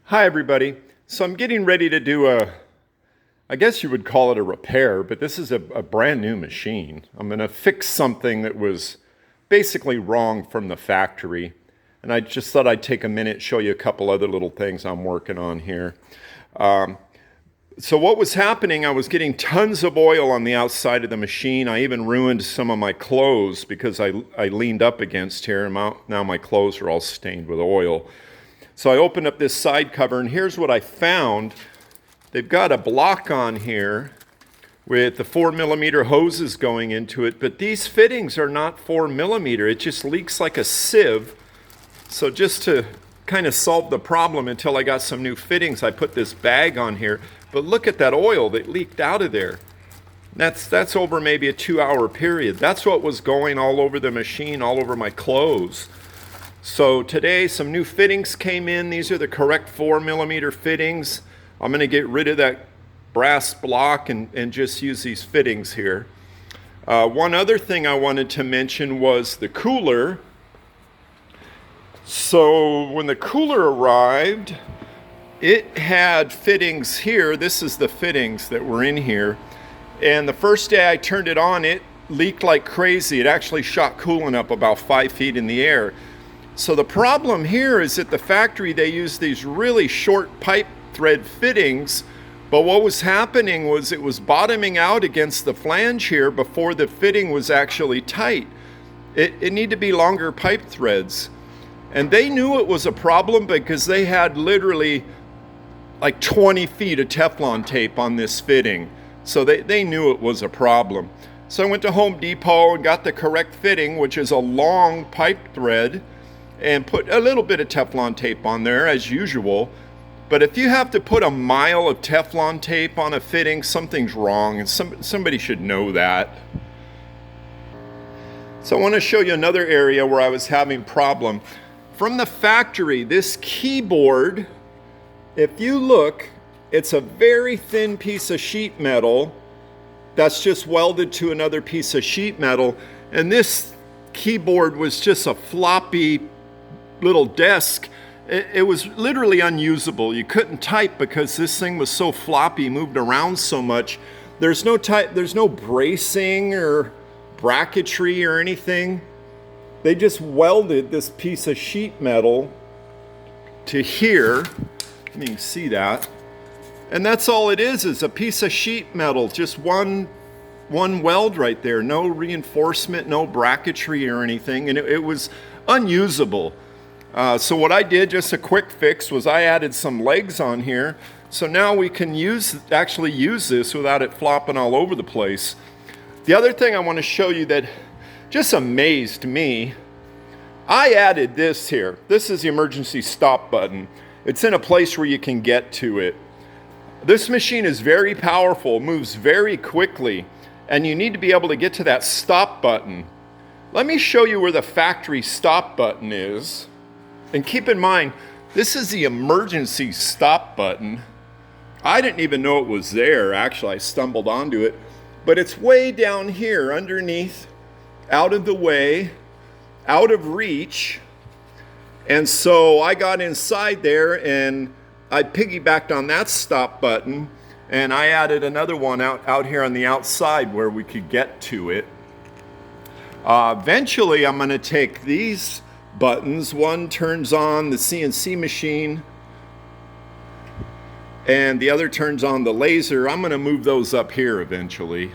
Hi everybody. So I'm getting ready to do I guess you would call it a repair, but this is a brand new machine. I'm going to fix something that was basically wrong from the factory. And I just thought I'd take a minute, show you a couple other little things I'm working on here. So what was happening, I was getting tons of oil on the outside of the machine. I even ruined some of my clothes because I leaned up against here, and now my clothes are all stained with oil. So I opened up this side cover, and here's what I found. They've got a block on here with the 4mm hoses going into it, but these fittings are not 4mm. It just leaks like a sieve. So just to kind of solve the problem until I got some new fittings, I put this bag on here. But look at that oil that leaked out of there. That's over maybe a 2-hour period. That's what was going all over the machine, all over my clothes. So today some new fittings came in. These are the correct 4mm fittings. I'm going to get rid of that brass block and just use these fittings here. One other thing I wanted to mention was the cooler. So when the cooler arrived, it had fittings here. This is the fittings that were in here. And the first day I turned it on, it leaked like crazy. It actually shot coolant up about 5 feet in the air. So the problem here is at the factory they use these really short pipe thread fittings, but what was happening was it was bottoming out against the flange here before the fitting was actually tight. It needed to be longer pipe threads. And they knew it was a problem because they had literally like 20 feet of Teflon tape on this fitting. So they knew it was a problem. So I went to Home Depot and got the correct fitting, which is a long pipe thread, and put a little bit of Teflon tape on there as usual. But if you have to put a mile of Teflon tape on a fitting, something's wrong, and somebody should know that. So I want to show you another area where I was having problem. From the factory, this keyboard, if you look, it's a very thin piece of sheet metal that's just welded to another piece of sheet metal, and this keyboard was just a floppy little desk. It was literally unusable. You couldn't type because this thing was so floppy, moved around so much. There's no bracing or bracketry or anything. They just welded this piece of sheet metal to here. You can see that. And that's all it is a piece of sheet metal, just one weld right there. No reinforcement, no bracketry or anything, and it was unusable. So what I did, just a quick fix, was I added some legs on here. So now we can actually use this without it flopping all over the place. The other thing I want to show you that just amazed me, I added this here. This is the emergency stop button. It's in a place where you can get to it. This machine is very powerful, moves very quickly, and you need to be able to get to that stop button. Let me show you where the factory stop button is. And keep in mind, this is the emergency stop button. I didn't even know it was there. Actually, I stumbled onto it. But it's way down here underneath, out of the way, out of reach. And so I got inside there and I piggybacked on that stop button, and I added another one out here on the outside where we could get to it. Eventually, I'm going to take these buttons. One turns on the CNC machine and the other turns on the laser. I'm going to move those up here eventually.